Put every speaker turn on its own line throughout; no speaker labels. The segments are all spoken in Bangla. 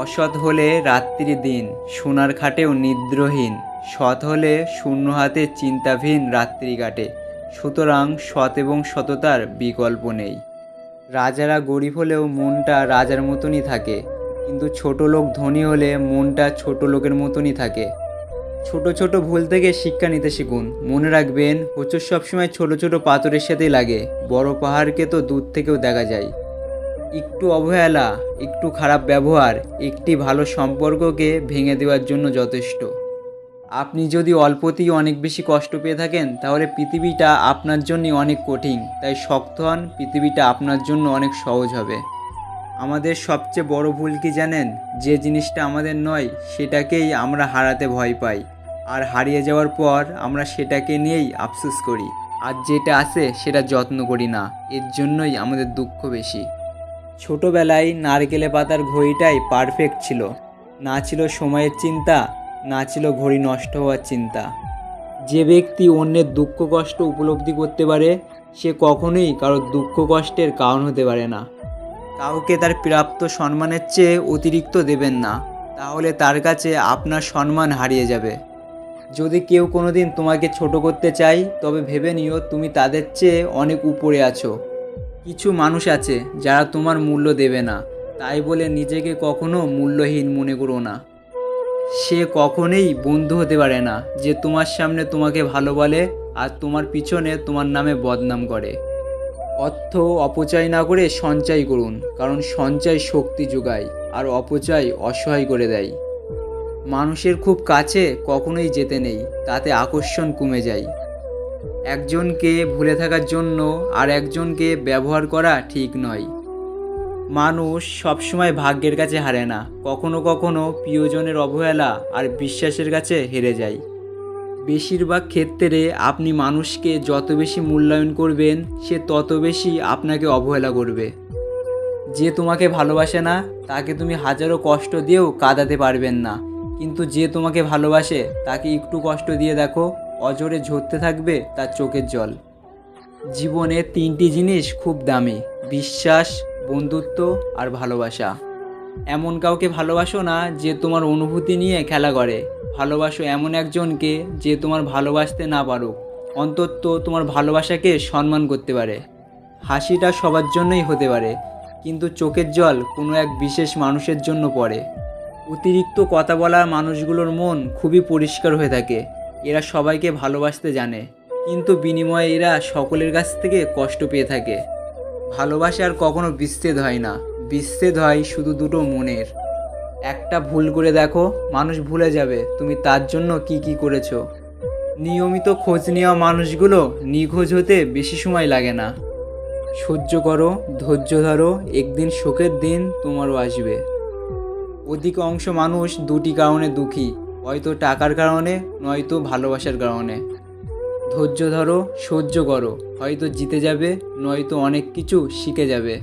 অসৎ হলে রাত্রি দিন, সোনার খাটেও নিদ্রাহীন। সৎ হলে শূন্য হাতে চিন্তাহীন রাত্রি কাটে। সুতরাং সৎ এবং সততার বিকল্প নেই। রাজারা গরিব হলেও মনটা রাজার মতনই থাকে, কিন্তু ছোট লোক ধনী হলে মনটা ছোট লোকের মতনই থাকে। ছোট ছোট ভুল থেকে শিক্ষা নিতে শিখুন। মনে রাখবেন, হোঁচট সবসময় ছোট ছোট পাথরের সাথেই লাগে, বড় পাহাড়কে তো দূর থেকেও দেখা যায়। একটু অবহেলা, একটু খারাপ ব্যবহার, একটি ভালো সম্পর্ককে ভেঙে দেওয়ার জন্য যথেষ্ট। আপনি যদি অল্পতেই অনেক বেশি কষ্ট পেয়ে থাকেন, তাহলে পৃথিবীটা আপনার জন্য অনেক কঠিন। তাই শক্ত হন, পৃথিবীটা আপনার জন্য অনেক সহজ হবে। আমাদের সবচেয়ে বড় ভুল কি জানেন? যে জিনিসটা আমাদের নয় সেটাকেই আমরা হারাতে ভয় পাই, আর হারিয়ে যাওয়ার পর আমরা সেটাকে নিয়েই আফসোস করি। আর যেটা আছে সেটা যত্ন করি না, এর জন্যই আমাদের দুঃখ বেশি। ছোটবেলায় নারকেলে পাতার ঘড়িটাই পারফেক্ট ছিল। না ছিল সময়ের চিন্তা, না ছিল ঘড়ি নষ্ট হওয়ার চিন্তা। যে ব্যক্তি অন্যের দুঃখ কষ্ট উপলব্ধি করতে পারে, সে কখনোই কারোর দুঃখ কষ্টের কারণ হতে পারে না। কাউকে তার প্রাপ্ত সম্মানের চেয়ে অতিরিক্ত দেবেন না, তাহলে তার কাছে আপনার সম্মান হারিয়ে যাবে। যদি কেউ কোনোদিন তোমাকে ছোট করতে চায়, তবে ভেবে নিও তুমি তাদের চেয়ে অনেক উপরে আছো। কিছু মানুষ আছে যারা তোমার মূল্য দেবে না, তাই বলে নিজেকে কখনো মূল্যহীন মনে করো না। সে কখনোই বন্ধু হতে পারে না যে তোমার সামনে তোমাকে ভালো বলে আর তোমার পিছনে তোমার নামে বদনাম করে। অর্থ অপচয় না করে সঞ্চয় করুন, কারণ সঞ্চয় শক্তি যোগায় আর অপচয় অসহায় করে দেয়। মানুষের খুব কাছে কখনোই যেতে নেই, তাতে আকর্ষণ কমে যায়। একজনকে ভুলে থাকার জন্য আর একজনকে ব্যবহার করা ঠিক নয়। মানুষ সবসময় ভাগ্যের কাছে হারে না, কখনো কখনো প্রিয়জনের অবহেলা আর বিশ্বাসের কাছে হেরে যায়। বেশিরভাগ ক্ষেত্রে আপনি মানুষকে যত বেশি মূল্যায়ন করবেন, সে তত বেশি আপনাকে অবহেলা করবে। যে তোমাকে ভালোবাসে না, তাকে তুমি হাজারো কষ্ট দিয়েও কাঁদাতে পারবেন না, কিন্তু যে তোমাকে ভালোবাসে তাকে একটু কষ্ট দিয়ে দেখো, অঝরে ঝরতে থাকবে তার চোখের জল। জীবনে তিনটি জিনিস খুব দামি: বিশ্বাস, বন্ধুত্ব আর ভালোবাসা। এমন কাউকে ভালোবাসো না যে তোমার অনুভূতি নিয়ে খেলা করে। ভালোবাসো এমন একজনকে যে তোমার ভালোবাসতে না পারুক, অন্তত তোমার ভালোবাসাকে সম্মান করতে পারে। হাসিটা সবার জন্যই হতে পারে, কিন্তু চোখের জল কোনো এক বিশেষ মানুষের জন্য পড়ে। অতিরিক্ত কথা বলার মানুষগুলোর মন খুবই পরিষ্কার হয়ে থাকে। এরা সবাইকে ভালোবাসতে জানে, কিন্তু বিনিময়ে এরা সকলের কাছ থেকে কষ্ট পেয়ে থাকে। ভালোবাসার কখনো বিচ্ছেদ হয় না, বিচ্ছেদ হয় শুধু দুটো মনের। একটা ভুল করে দেখো, মানুষ ভুলে যাবে তুমি তার জন্য কি কি করেছো। নিয়মিত খোঁজ নেওয়া মানুষগুলো নিখোঁজ হতে বেশি সময় লাগে না। সহ্য করো, ধৈর্য ধরো, একদিন শোকের দিন তোমারও আসবে। অধিকাংশ মানুষ দুটি কারণে দুঃখী, হয়তো টাকার কারণে, নয়তো ভালোবাসার কারণে। ধৈর্য ধরো, সহ্য করো, হয়তো জিতে যাবে, নয়তো অনেক কিছু শিখে যাবে।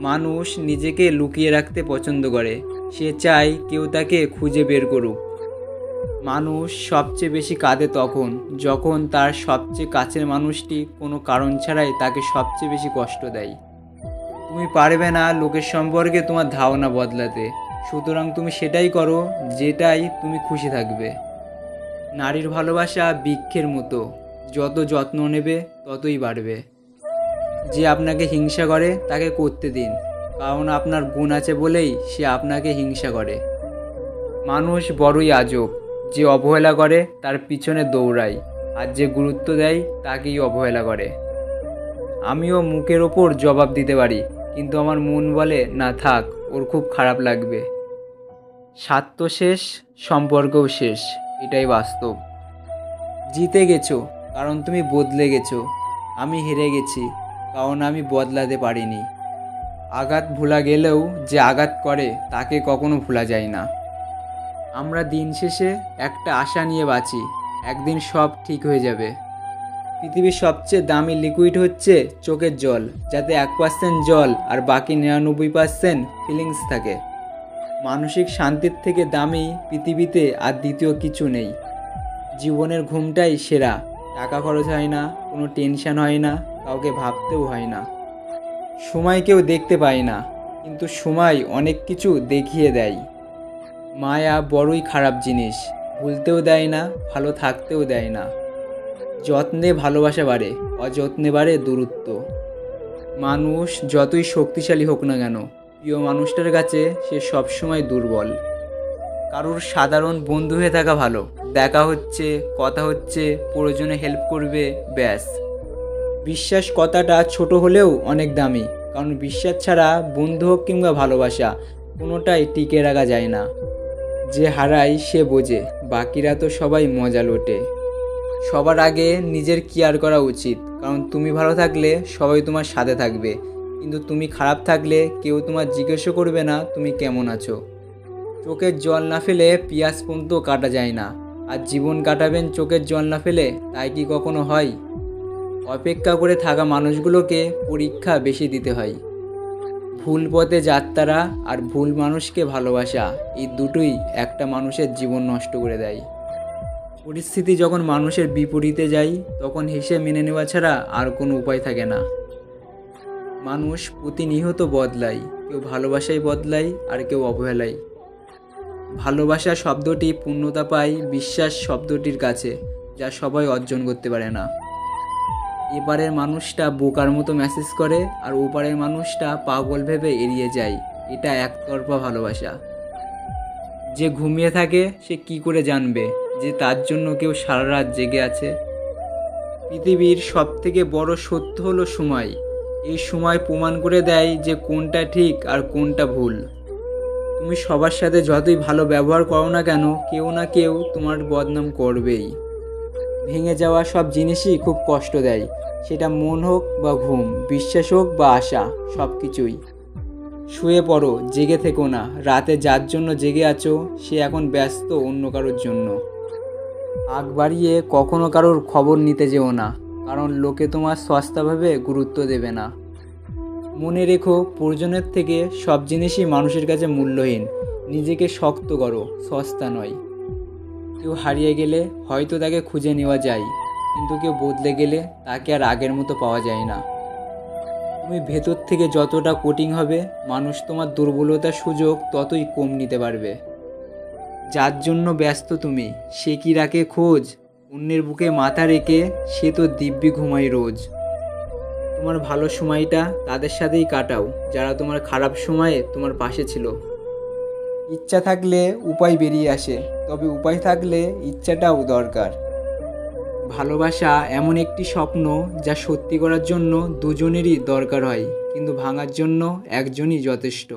মানুষ নিজেকে লুকিয়ে রাখতে পছন্দ করে, সে চায় কেউ তাকে খুঁজে বের করুক। মানুষ সবচেয়ে বেশি কাঁদে তখন যখন তার সবচেয়ে কাছের মানুষটি কোনো কারণ ছাড়াই তাকে সবচেয়ে বেশি কষ্ট দেয়। তুমি পারবে না লোকের সম্পর্কে তোমার ধারণা বদলাতে, সুতরাং তুমি সেটাই করো যেটাই তুমি খুশি থাকবে। নারীর ভালোবাসা বৃক্ষের মতো, যত যত্ন নেবে ততই বাড়বে। যে আপনাকে হিংসা করে তাকে করতে দিন, কারণ আপনার গুণ আছে বলেই সে আপনাকে হিংসা করে। মানুষ বড়ই আজব, যে অবহেলা করে তার পিছনে দৌড়ায়, আর যে গুরুত্ব দেয় তাকেই অবহেলা করে। আমিও মুখের ওপর জবাব দিতে পারি, কিন্তু আমার মন বলে না থাক, ওর খুব খারাপ লাগবে। স্বার্থ শেষ, সম্পর্কও শেষ, এটাই বাস্তব। জিতে গেছো কারণ তুমি বদলে গেছো, আমি হেরে গেছি কারণ আমি বদলাতে পারিনি। আঘাত ভোলা গেলেও যে আঘাত করে তাকে কখনো ভোলা যায় না। আমরা দিন শেষে একটা আশা নিয়ে বাঁচি, একদিন সব ঠিক হয়ে যাবে। পৃথিবীর সবচেয়ে দামি লিকুইড হচ্ছে চোখের জল, যাতে 1% জল আর বাকি 99% ফিলিংস থাকে। মানসিক শান্তির থেকে দামি পৃথিবীতে আর দ্বিতীয় কিছু নেই। জীবনের ঘুমটাই সেরা, টাকা খরচ হয় না, কোনো টেনশন হয় না, কাউকে ভাবতেও হয় না। সময় কেউ দেখতে পায় না, কিন্তু সময় অনেক কিছু দেখিয়ে দেয়। মায়া বড়ই খারাপ জিনিস, ভুলতেও দেয় না, ভালো থাকতেও দেয় না। যত্নে ভালোবাসা বাড়ে, অযত্নে বাড়ে দূরত্ব। মানুষ যতই শক্তিশালী হোক না কেন, প্রিয় মানুষটার কাছে সে সবসময় দুর্বল। কারোর সাধারণ বন্ধু হয়ে থাকা ভালো, দেখা হচ্ছে, কথা হচ্ছে, প্রয়োজনে হেল্প করবে, ব্যাস। বিশ্বাস কথাটা ছোট হলেও অনেক দামি, কারণ বিশ্বাস ছাড়া বন্ধু হোক কিংবা ভালোবাসা কোনোটাই টিকে রাখা যায় না। যে হারায় সে বোঝে, বাকিরা তো সবাই মজা লোটে। সবার আগে নিজের কেয়ার করা উচিত, কারণ তুমি ভালো থাকলে সবাই তোমার সাথে থাকবে, কিন্তু তুমি খারাপ থাকলে কেউ তোমার জিজ্ঞেসও করবে না তুমি কেমন আছো। চোখের জল না ফেলে পিয়াস পর্যন্ত কাটা যায় না, আর জীবন কাটাবেন চোখের জল না ফেলে, তাই কি কখনো হয়? অপেক্ষা করে থাকা মানুষগুলোকে পরীক্ষা বেশি দিতে হয়। ভুল পথে যাত্রা আর ভুল মানুষকে ভালোবাসা, এই দুটোই একটা মানুষের জীবন নষ্ট করে দেয়। পরিস্থিতি যখন মানুষের বিপরীতে যায়, তখন হেসে মেনে নেওয়া ছাড়া আর কোনো উপায় থাকে না। মানুষ প্রতিনিয়ত বদলায়, কেউ ভালোবাসায় বদলায় আর কেউ অবহেলায়। ভালোবাসা শব্দটি পূর্ণতা পায় বিশ্বাস শব্দটির কাছে, যা সবাই অর্জন করতে পারে না। এপারের মানুষটা বোকার মতো মেসেজ করে আর ওপারের মানুষটা পাগল ভেবে এড়িয়ে যায়, এটা একতরফা ভালোবাসা। যে ঘুমিয়ে থাকে সে কি করে জানবে যে তার জন্য কেউ সারা রাত জেগে আছে? পৃথিবীর সবথেকে বড় সত্য হলো সময়। এই সময় প্রমাণ করে দেয় যে কোনটা ঠিক আর কোনটা ভুল। তুমি সবার সাথে যতই ভালো ব্যবহার করো না কেন, কেউ না কেউ তোমার বদনাম করবেই। ভেঙে যাওয়া সব জিনিসই খুব কষ্ট দেয়, সেটা মন হোক বা ঘুম, বিশ্বাস হোক বা আশা, সব কিছুই। শুয়ে পড়ো, জেগে থেকো না। রাতে যার জন্য জেগে আছো সে এখন ব্যস্ত অন্য কারোর জন্য। আগ বাড়িয়ে কখনো কারোর খবর নিতে যেও না, কারণ লোকে তোমার সস্তাভাবে গুরুত্ব দেবে না। মনে রেখো, প্রয়োজনের থেকে সব জিনিসই মানুষের কাছে মূল্যহীন। নিজেকে শক্ত করো, সস্তা নয়। কেউ হারিয়ে গেলে হয়তো তাকে খুঁজে নেওয়া যায়, কিন্তু কেউ বদলে গেলে তাকে আর আগের মতো পাওয়া যায় না। তুমি ভেতর থেকে যতটা কঠিন হবে, মানুষ তোমার দুর্বলতার সুযোগ ততই কম নিতে পারবে। যার জন্য ব্যস্ত তুমি, সে কি রাখে খোঁজ? অন্যের বুকে মাথা রেখে সে তো দিব্যি ঘুমায় রোজ। তোমার ভালো সময়টা তাদের সাথেই কাটাও, যারা তোমার খারাপ সময়ে তোমার পাশে ছিল। ইচ্ছা থাকলে উপায় বেরিয়ে আসে, তবে উপায় থাকলে ইচ্ছাটাও দরকার। ভালোবাসা এমন একটি স্বপ্ন যা সত্যি করার জন্য দুজনেরই দরকার হয়, কিন্তু ভাঙার জন্য একজনই যথেষ্ট।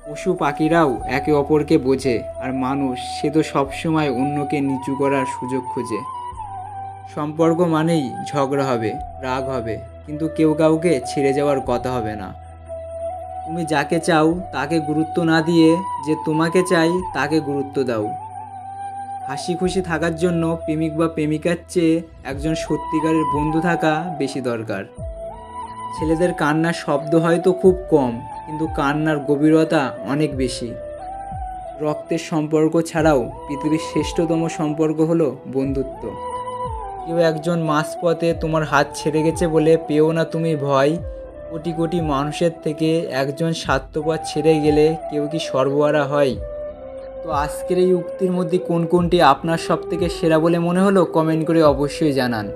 পশু পাখিরাও একে অপরকে বোঝে, আর মানুষ সে তো সবসময় অন্যকে নিচু করার সুযোগ খোঁজে। সম্পর্ক মানেই ঝগড়া হবে, রাগ হবে, কিন্তু কেউ কাউকে ছেড়ে যাওয়ার কথা হবে না। তুমি যাকে চাও তাকে গুরুত্ব না দিয়ে যে তোমাকে চাই তাকে গুরুত্ব দাও। হাসি খুশি থাকার জন্য প্রেমিক বা প্রেমিকার চেয়ে একজন সত্যিকারের বন্ধু থাকা বেশি দরকার। ছেলেদের কান্নার শব্দ হয়তো খুব কম, কিন্তু কান্নার গভীরতা অনেক বেশি। রক্তের সম্পর্ক ছাড়াও পৃথিবীর শ্রেষ্ঠতম সম্পর্ক হলো বন্ধুত্ব। কেউ একজন মাঝপথে তোমার হাত ছেড়ে গেছে বলে পেও না তুমি ভয়। কোটি কোটি মানুষের থেকে একজন স্বার্থপর ছেড়ে গেলে কেউ কি সর্বহারা হয়? তো আজকের এই উক্তির মধ্যে কোন কোনটি আপনার সবথেকে সেরা বলে মনে হলো কমেন্ট করে অবশ্যই জানান।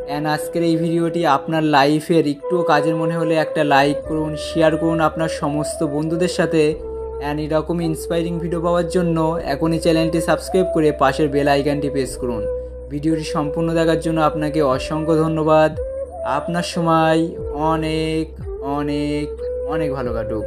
অ্যান্ড আজকের এই ভিডিওটি আপনার লাইফের একটুও কাজের মনে হলে একটা লাইক করুন, শেয়ার করুন আপনার সমস্ত বন্ধুদের সাথে। অ্যান্ড এরকম ইন্সপায়ারিং ভিডিও পাওয়ার জন্য এখনই চ্যানেলটি সাবস্ক্রাইব করে পাশের বেল আইকনটি প্রেস করুন। ভিডিওটি সম্পূর্ণ দেখার জন্য আপনাকে অসংখ্য ধন্যবাদ। আপনার সময় অনেক অনেক অনেক ভালো কাটুক।